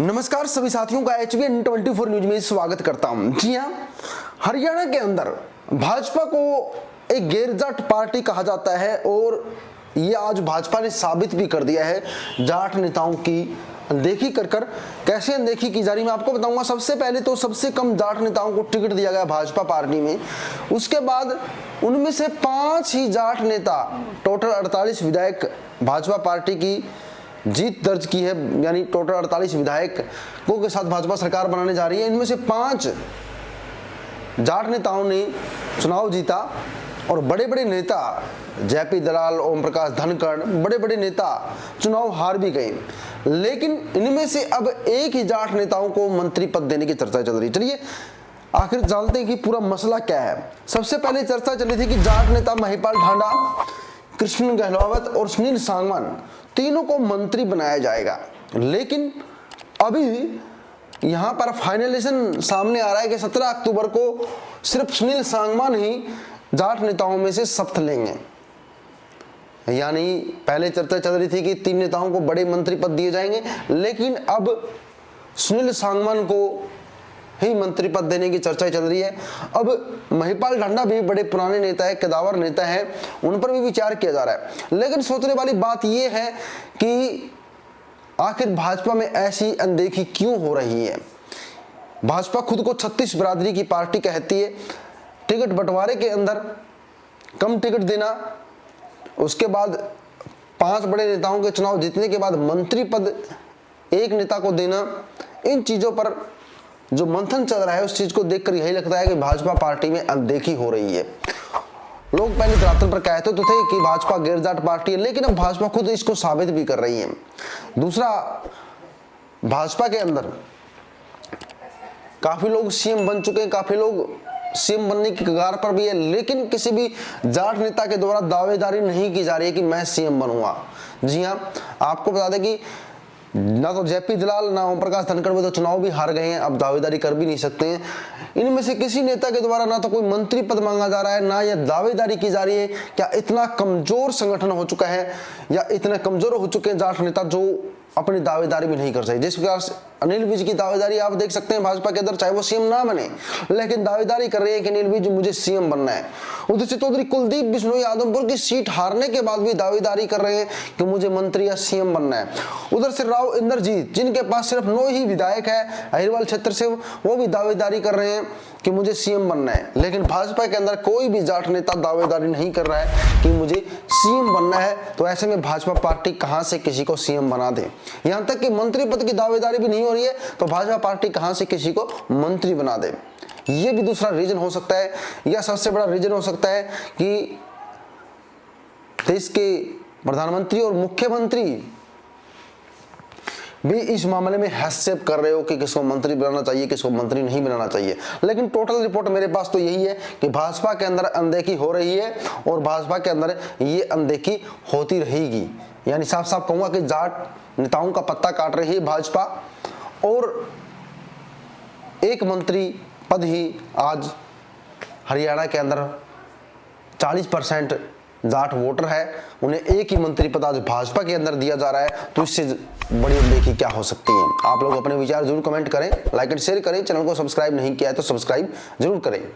नमस्कार सभी साथियों का HBN 24 न्यूज में स्वागत करता हूं। जी हां, हरियाणा के अंदर भाजपा को एक गैर-जाट पार्टी कहा जाता है और ये आज भाजपा ने साबित भी कर दिया है। जाट नेताओं की अनदेखी कर कैसे अनदेखी की जा रही है मैं आपको बताऊंगा। सबसे पहले तो सबसे कम जाट नेताओं को टिकट दिया गया भाजपा पार्टी में, उसके बाद उनमें से 5 ही जाट नेता, टोटल 48 विधायक भाजपा पार्टी की जीत दर्ज की है, यानी टोटल 48 विधायकों के साथ भाजपा सरकार बनाने जा रही है। इनमें से 5 जाट नेताओं ने चुनाव जीता और बड़े बड़े नेता जेपी दलाल, ओम प्रकाश धनखड़, बड़े बड़े नेता चुनाव हार भी गए। लेकिन इनमें से अब एक ही जाट नेताओं को मंत्री पद देने की चर्चा चल रही है। चलिए आखिर जानते हैं कि पूरा मसला क्या है। सबसे पहले चर्चा चली थी कि जाट नेता महिपाल ढांडा, कृष्ण गहलोत और सुनील सांगवान तीनों को मंत्री बनाया जाएगा। लेकिन अभी यहां पर फाइनलाइजेशन सामने आ रहा है कि 17 अक्टूबर को सिर्फ सुनील सांगवान ही जाट नेताओं में से शपथ लेंगे। यानी पहले चर्चा चल रही थी कि 3 नेताओं को बड़े मंत्री पद दिए जाएंगे, लेकिन अब सुनील सांगवान को ही मंत्री पद देने की चर्चा चल रही है। अब महिपाल ढांडा भी बड़े पुराने नेता है, कदावर नेता है, उन पर भी विचार किया जा रहा है। लेकिन सोचने वाली बात यह है कि आखिर भाजपा में ऐसी अनदेखी क्यों हो रही है। भाजपा खुद को 36 बिरादरी की पार्टी कहती है। टिकट बंटवारे के अंदर कम टिकट देना, उसके बाद 5 बड़े नेताओं के चुनाव जीतने के बाद मंत्री पद एक नेता को देना, इन चीजों पर जो मंथन चल रहा है उस चीज को देखकर यही लगता है कि भाजपा पार्टी में अनदेखी हो रही है। लोग पहले धरातल पर कहते तो थे कि भाजपा गैर-जाट पार्टी है, लेकिन अब भाजपा खुद इसको साबित भी कर रही है। दूसरा, भाजपा के अंदर काफी लोग सीएम बन चुके हैं, काफी लोग सीएम बनने की कगार पर भी है, लेकिन किसी भी जाट नेता के द्वारा दावेदारी नहीं की जा रही है कि मैं सीएम बनूंगा। जी हां, आपको बता दें कि ना तो जेपी दलाल ना ओम प्रकाश धनखड़ वो तो चुनाव भी हार गए हैं, अब दावेदारी कर भी नहीं सकते हैं। इनमें से किसी नेता के द्वारा ना तो कोई मंत्री पद मांगा जा रहा है, ना यह दावेदारी की जा रही है। क्या इतना कमजोर संगठन हो चुका है या इतने कमजोर हो चुके हैं जाट नेता जो अपनी दावेदारी भी नहीं कर सके। जिस प्रकार अनिल विज की दावेदारी आप देख सकते हैं भाजपा के अंदर, चाहे वो सीएम ना बने लेकिन दावेदारी कर रहे हैं कि अनिल विज मुझे सीएम बनना है। उधर से चौधरी कुलदीप बिश्नोई आदमपुर की सीट हारने के बाद भी दावेदारी कर रहे हैं कि मुझे मंत्री या सीएम बनना है। उधर से राव इंद्रजीत, जिनके पास सिर्फ 9 ही विधायक है अहिरवाल क्षेत्र से, वो भी दावेदारी कर रहे हैं कि मुझे सीएम बनना है। लेकिन भाजपा के अंदर कोई भी जाट नेता दावेदारी नहीं कर रहा है कि मुझे सीएम बनना है। तो ऐसे में भाजपा पार्टी कहां से किसी को सीएम बना दे। यहां तक कि मंत्री पद की दावेदारी भी नहीं हो रही है तो भाजपा पार्टी कहां से किसी को मंत्री बना दे। यह भी दूसरा रीजन हो सकता है, या सबसे बड़ा रीजन हो सकता है कि देश के प्रधानमंत्री और मुख्यमंत्री भी इस मामले में हस्तक्षेप कर रहे हो कि किसको मंत्री बनाना चाहिए, किसको मंत्री नहीं बनाना चाहिए। लेकिन टोटल रिपोर्ट मेरे पास तो यही है कि भाजपा के अंदर अनदेखी हो रही है और भाजपा के अंदर ये अनदेखी होती रहेगी। यानी साफ साफ कहूंगा कि जाट नेताओं का पत्ता काट रही है भाजपा, और एक मंत्री पद ही आज हरियाणा के अंदर 40% जाट वोटर है, उन्हें एक ही मंत्री पद आज भाजपा के अंदर दिया जा रहा है। तो इससे बड़ी अनदेखी क्या हो सकती है। आप लोग अपने विचार जरूर कमेंट करें, लाइक एंड शेयर करें। चैनल को सब्सक्राइब नहीं किया है तो सब्सक्राइब जरूर करें।